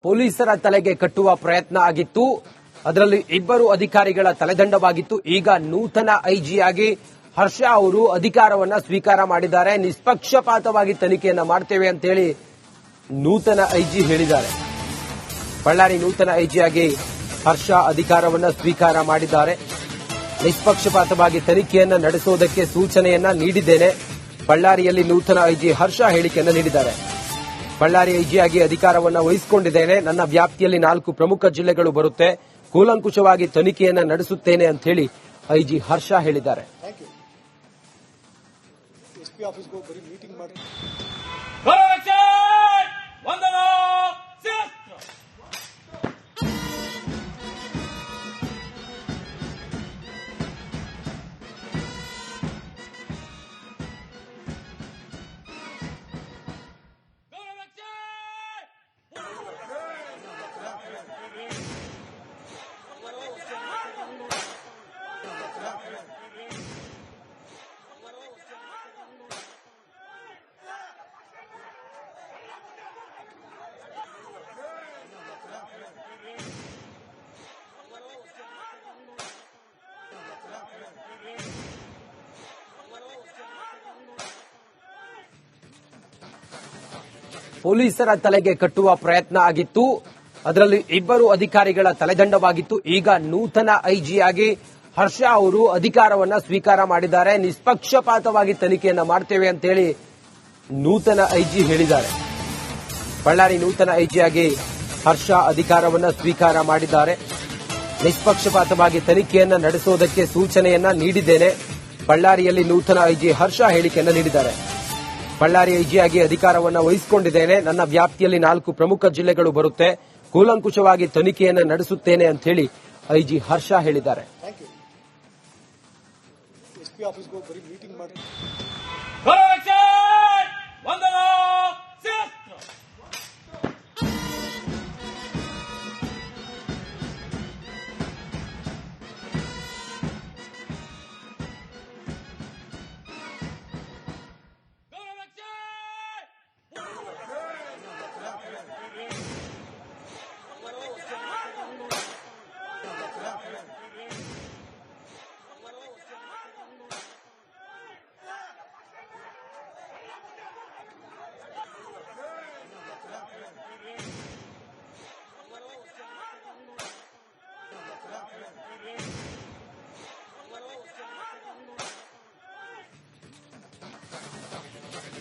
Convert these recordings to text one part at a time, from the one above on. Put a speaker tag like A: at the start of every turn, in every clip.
A: ಪೊಲೀಸರ ತಲೆಗೆ ಕಟ್ಟುವ ಪ್ರಯತ್ನ ಆಗಿತ್ತು. ಅದರಲ್ಲಿ ಇಬ್ಬರು ಅಧಿಕಾರಿಗಳ ತಲೆದಂಡವಾಗಿತ್ತು. ಈಗ ನೂತನ ಐಜಿಯಾಗಿ ಹರ್ಷ ಅವರು ಅಧಿಕಾರವನ್ನ ಸ್ವೀಕಾರ ಮಾಡಿದ್ದಾರೆ. ನಿಷ್ಪಕ್ಷಪಾತವಾಗಿ ತನಿಖೆಯನ್ನ ಮಾಡ್ತೇವೆ ಅಂತೇಳಿ ನೂತನ ಐಜಿ ಹೇಳಿದ್ದಾರೆ. ಬಳ್ಳಾರಿ ನೂತನ ಐಜಿಯಾಗಿ ಹರ್ಷ ಅಧಿಕಾರವನ್ನ ಸ್ವೀಕಾರ ಮಾಡಿದ್ದಾರೆ. ನಿಷ್ಪಕ್ಷಪಾತವಾಗಿ ತನಿಖೆಯನ್ನ ನಡೆಸುವುದಕ್ಕೆ ಸೂಚನೆಯನ್ನ ನೀಡಿದ್ದೇನೆ. ಬಳ್ಳಾರಿಯಲ್ಲಿ ನೂತನ ಐಜಿ ಹರ್ಷ ಹೇಳಿಕೆಯನ್ನು ನೀಡಿದ್ದಾರೆ. ಬಳ್ಳಾರಿ ಐಜಿಯಾಗಿ ಅಧಿಕಾರವನ್ನು ವಹಿಸಿಕೊಂಡಿದ್ದೇನೆ. ನನ್ನ ವ್ಯಾಪ್ತಿಯಲ್ಲಿ 4 ಪ್ರಮುಖ ಜಿಲ್ಲೆಗಳು ಬರುತ್ತೆ. ಕೂಲಂಕುಷವಾಗಿ ತನಿಖೆಯನ್ನು ನಡೆಸುತ್ತೇನೆ ಅಂತ ಹೇಳಿ ಐಜಿ ಹರ್ಷ ಹೇಳಿದ್ದಾರೆ. ಪೊಲೀಸರ ತಲೆಗೆ ಕಟ್ಟುವ ಪ್ರಯತ್ನ ಆಗಿತ್ತು. ಅದರಲ್ಲಿ ಇಬ್ಬರು ಅಧಿಕಾರಿಗಳ ತಲೆದಂಡವಾಗಿತ್ತು. ಈಗ ನೂತನ ಐಜಿಯಾಗಿ ಹರ್ಷ ಅವರು ಅಧಿಕಾರವನ್ನ ಸ್ವೀಕಾರ ಮಾಡಿದ್ದಾರೆ. ನಿಷ್ಪಕ್ಷಪಾತವಾಗಿ ತನಿಖೆಯನ್ನ ಮಾಡ್ತೇವೆ ಅಂತೇಳಿ ನೂತನ ಐಜಿ ಹೇಳಿದ್ದಾರೆ. ಬಳ್ಳಾರಿ ನೂತನ ಐಜಿಯಾಗಿ ಹರ್ಷ ಅಧಿಕಾರವನ್ನ ಸ್ವೀಕಾರ ಮಾಡಿದ್ದಾರೆ. ನಿಷ್ಪಕ್ಷಪಾತವಾಗಿ ತನಿಖೆಯನ್ನ ನಡೆಸುವುದಕ್ಕೆ ಸೂಚನೆಯನ್ನ ನೀಡಿದ್ದೇನೆ. ಬಳ್ಳಾರಿಯಲ್ಲಿ ನೂತನ ಐಜಿ ಹರ್ಷ ಹೇಳಿಕೆಯನ್ನು ನೀಡಿದ್ದಾರೆ. ಬಳ್ಳಾರಿ ಐಜಿಯಾಗಿ ಅಧಿಕಾರವನ್ನು ವಹಿಸಿಕೊಂಡಿದ್ದೇನೆ. ನನ್ನ ವ್ಯಾಪ್ತಿಯಲ್ಲಿ 4 ಪ್ರಮುಖ ಜಿಲ್ಲೆಗಳು ಬರುತ್ತೆ. ಕೂಲಂಕುಷವಾಗಿ ತನಿಖೆಯನ್ನು ನಡೆಸುತ್ತೇನೆ ಅಂತ ಹೇಳಿ ಐಜಿ ಹರ್ಷ ಹೇಳಿದ್ದಾರೆ.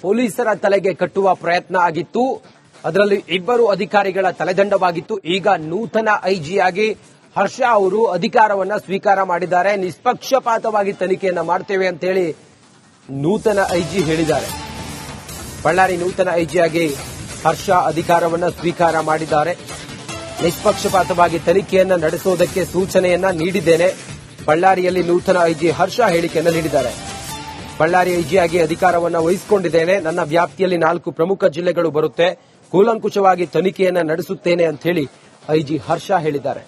A: ಪೊಲೀಸರ ತಲೆಗೆ ಕಟ್ಟುವ ಪ್ರಯತ್ನ ಆಗಿತ್ತು. ಅದರಲ್ಲಿ ಇಬ್ಬರು ಅಧಿಕಾರಿಗಳ ತಲೆದಂಡವಾಗಿತ್ತು. ಈಗ ನೂತನ ಐಜಿಯಾಗಿ ಹರ್ಷ ಅವರು ಅಧಿಕಾರವನ್ನ ಸ್ವೀಕಾರ ಮಾಡಿದ್ದಾರೆ. ನಿಷ್ಪಕ್ಷಪಾತವಾಗಿ ತನಿಖೆಯನ್ನ ಮಾಡ್ತೇವೆ ಅಂತೇಳಿ ನೂತನ ಐಜಿ ಹೇಳಿದ್ದಾರೆ. ಬಳ್ಳಾರಿ ನೂತನ ಐಜಿಯಾಗಿ ಹರ್ಷ ಅಧಿಕಾರವನ್ನ ಸ್ವೀಕಾರ ಮಾಡಿದ್ದಾರೆ. ನಿಷ್ಪಕ್ಷಪಾತವಾಗಿ ತನಿಖೆಯನ್ನ ನಡೆಸುವುದಕ್ಕೆ ಸೂಚನೆಯನ್ನ ನೀಡಿದ್ದೇನೆ. ಬಳ್ಳಾರಿಯಲ್ಲಿ ನೂತನ ಐಜಿ ಹರ್ಷ ಹೇಳಿಕೆಯನ್ನು ನೀಡಿದ್ದಾರೆ. ಬಳ್ಳಾರಿ ಐಜಿಯಾಗಿ ಅಧಿಕಾರವನ್ನು ವಹಿಸಿಕೊಂಡಿದ್ದೇನೆ. ನನ್ನ ವ್ಯಾಪ್ತಿಯಲ್ಲಿ 4 ಪ್ರಮುಖ ಜಿಲ್ಲೆಗಳು ಬರುತ್ತೆ. ಕೂಲಂಕುಷವಾಗಿ ತನಿಖೆಯನ್ನು ನಡೆಸುತ್ತೇನೆ ಅಂತ ಹೇಳಿ ಐಜಿ ಹರ್ಷ ಹೇಳಿದ್ದಾರೆ.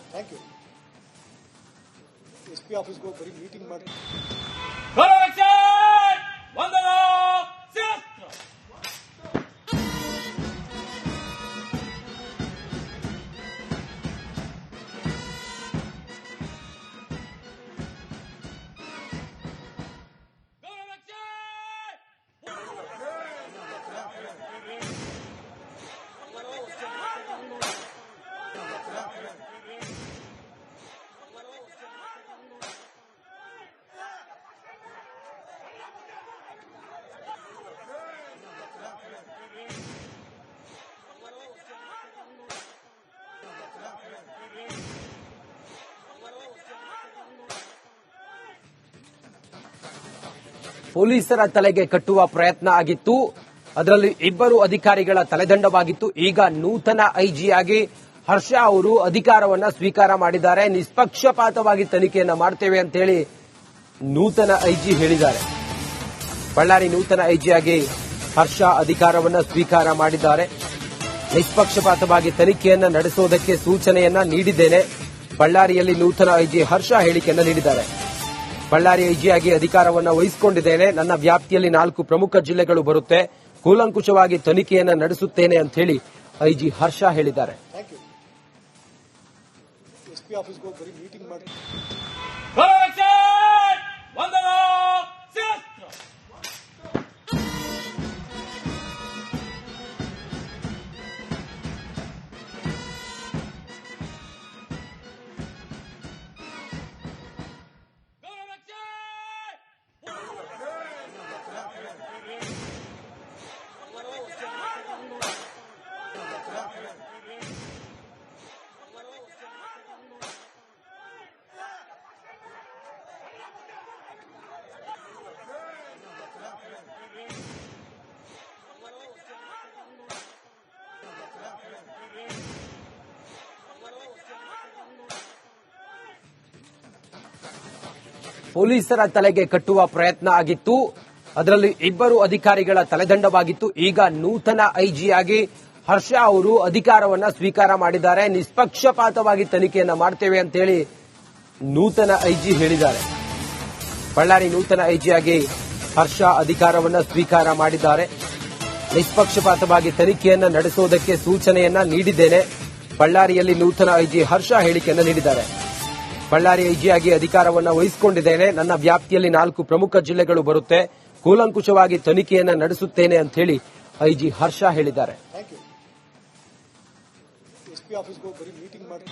A: ಪೊಲೀಸರ ತಲೆಗೆ ಕಟ್ಟುವ ಪ್ರಯತ್ನ ಆಗಿತ್ತು. ಅದರಲ್ಲಿ ಇಬ್ಬರು ಅಧಿಕಾರಿಗಳ ತಲೆದಂಡವಾಗಿತ್ತು. ಈಗ ನೂತನ ಐಜಿಯಾಗಿ ಹರ್ಷ ಅವರು ಅಧಿಕಾರವನ್ನ ಸ್ವೀಕಾರ ಮಾಡಿದ್ದಾರೆ. ನಿಷ್ಪಕ್ಷಪಾತವಾಗಿ ತನಿಖೆಯನ್ನ ಮಾಡ್ತೇವೆ ಅಂತೇಳಿ ನೂತನ ಐಜಿ ಹೇಳಿದ್ದಾರೆ. ಬಳ್ಳಾರಿ ನೂತನ ಐಜಿಯಾಗಿ ಹರ್ಷ ಅಧಿಕಾರವನ್ನ ಸ್ವೀಕಾರ ಮಾಡಿದ್ದಾರೆ. ನಿಷ್ಪಕ್ಷಪಾತವಾಗಿ ತನಿಖೆಯನ್ನ ನಡೆಸುವುದಕ್ಕೆ ಸೂಚನೆಯನ್ನ ನೀಡಿದ್ದೇನೆ. ಬಳ್ಳಾರಿಯಲ್ಲಿ ನೂತನ ಐಜಿ ಹರ್ಷ ಹೇಳಿಕೆಯನ್ನು ನೀಡಿದ್ದಾರೆ. ಬಳ್ಳಾರಿ ಐಜಿಯಾಗಿ ಅಧಿಕಾರವನ್ನು ವಹಿಸಿಕೊಂಡಿದ್ದೇನೆ. ನನ್ನ ವ್ಯಾಪ್ತಿಯಲ್ಲಿ 4 ಪ್ರಮುಖ ಜಿಲ್ಲೆಗಳು ಬರುತ್ತೆ. ಕೂಲಂಕುಷವಾಗಿ ತನಿಖೆಯನ್ನು ನಡೆಸುತ್ತೇನೆ ಅಂತ ಹೇಳಿ ಐಜಿ ಹರ್ಷ ಹೇಳಿದ್ದಾರೆ.
B: ಎಸ್ಪಿ ಆಫೀಸ್ಗೆ ಹೋಗಿ ಬರೀ ಮೀಟಿಂಗ್ ಮಾಡಿ
A: ಪೊಲೀಸರ ತಲೆಗೆ ಕಟ್ಟುವ ಪ್ರಯತ್ನ ಆಗಿತ್ತು. ಅದರಲ್ಲಿ ಇಬ್ಬರು ಅಧಿಕಾರಿಗಳ ತಲೆದಂಡವಾಗಿತ್ತು. ಈಗ ನೂತನ ಐಜಿಯಾಗಿ ಹರ್ಷ ಅವರು ಅಧಿಕಾರವನ್ನ ಸ್ವೀಕಾರ ಮಾಡಿದ್ದಾರೆ. ನಿಷ್ಪಕ್ಷಪಾತವಾಗಿ ತನಿಖೆಯನ್ನ ಮಾಡ್ತೇವೆ ಅಂತೇಳಿ ನೂತನ ಐಜಿ ಹೇಳಿದ್ದಾರೆ. ಬಳ್ಳಾರಿ ನೂತನ ಐಜಿಯಾಗಿ ಹರ್ಷ ಅಧಿಕಾರವನ್ನ ಸ್ವೀಕಾರ ಮಾಡಿದ್ದಾರೆ. ನಿಷ್ಪಕ್ಷಪಾತವಾಗಿ ತನಿಖೆಯನ್ನ ನಡೆಸುವುದಕ್ಕೆ ಸೂಚನೆಯನ್ನ ನೀಡಿದ್ದೇನೆ. ಬಳ್ಳಾರಿಯಲ್ಲಿ ನೂತನ ಐಜಿ ಹರ್ಷ ಹೇಳಿಕೆಯನ್ನ ನೀಡಿದ್ದಾರೆ. ಬಳ್ಳಾರಿ ಐಜಿಯಾಗಿ ಅಧಿಕಾರವನ್ನು ವಹಿಸಿಕೊಂಡಿದ್ದೇನೆ. ನನ್ನ ವ್ಯಾಪ್ತಿಯಲ್ಲಿ 4 ಪ್ರಮುಖ ಜಿಲ್ಲೆಗಳು ಬರುತ್ತೆ. ಕೂಲಂಕುಷವಾಗಿ ತನಿಖೆಯನ್ನು ನಡೆಸುತ್ತೇನೆ ಅಂತ ಹೇಳಿ ಐಜಿ ಹರ್ಷ ಹೇಳಿದ್ದಾರೆ.
B: ಎಸ್ಪಿ ಆಫೀಸ್ಗೆ ಹೋಗಿ ಬರೀ ಮೀಟಿಂಗ್ ಮಾಡಿ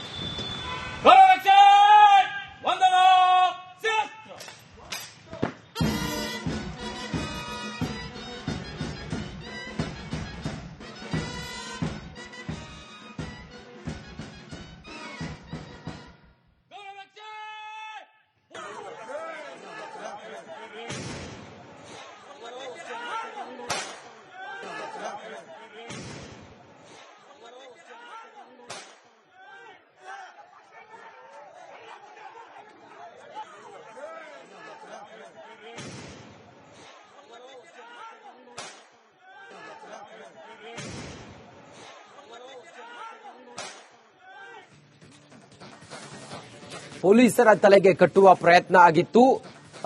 A: ಪೊಲೀಸರ ತಲೆಗೆ ಕಟ್ಟುವ ಪ್ರಯತ್ನ ಆಗಿತ್ತು.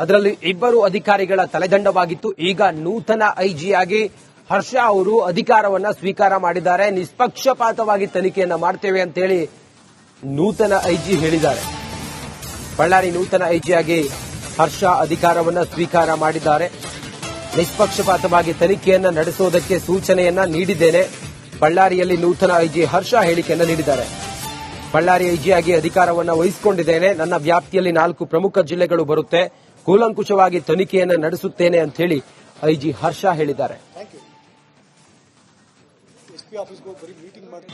A: ಅದರಲ್ಲಿ ಇಬ್ಬರು ಅಧಿಕಾರಿಗಳ ತಲೆದಂಡವಾಗಿತ್ತು. ಈಗ ನೂತನ ಐಜಿಯಾಗಿ ಹರ್ಷ ಅವರು ಅಧಿಕಾರವನ್ನ ಸ್ವೀಕಾರ ಮಾಡಿದ್ದಾರೆ. ನಿಷ್ಪಕ್ಷಪಾತವಾಗಿ ತನಿಖೆಯನ್ನ ಮಾಡ್ತೇವೆ ಅಂತೇಳಿ ನೂತನ ಐಜಿ ಹೇಳಿದ್ದಾರೆ. ಬಳ್ಳಾರಿ ನೂತನ ಐಜಿಯಾಗಿ ಹರ್ಷ ಅಧಿಕಾರವನ್ನ ಸ್ವೀಕಾರ ಮಾಡಿದ್ದಾರೆ. ನಿಷ್ಪಕ್ಷಪಾತವಾಗಿ ತನಿಖೆಯನ್ನ ನಡೆಸುವುದಕ್ಕೆ ಸೂಚನೆಯನ್ನ ನೀಡಿದ್ದೇನೆ. ಬಳ್ಳಾರಿಯಲ್ಲಿ ನೂತನ ಐಜಿ ಹರ್ಷ ಹೇಳಿಕೆಯನ್ನ ನೀಡಿದ್ದಾರೆ. ಬಳ್ಳಾರಿ ಐಜಿಯಾಗಿ ಅಧಿಕಾರವನ್ನು ವಹಿಸಿಕೊಂಡಿದ್ದೇನೆ. ನನ್ನ ವ್ಯಾಪ್ತಿಯಲ್ಲಿ 4 ಪ್ರಮುಖ ಜಿಲ್ಲೆಗಳು ಬರುತ್ತೆ. ಕೂಲಂಕುಷವಾಗಿ ತನಿಖೆಯನ್ನು ನಡೆಸುತ್ತೇನೆ ಅಂತ ಹೇಳಿ ಐಜಿ ಹರ್ಷ ಹೇಳಿದ್ದಾರೆ.
B: ಎಸ್ಪಿ ಆಫೀಸ್ಗೆ ಹೋಗಿ ಬರೀ ಮೀಟಿಂಗ್ ಮಾಡಿ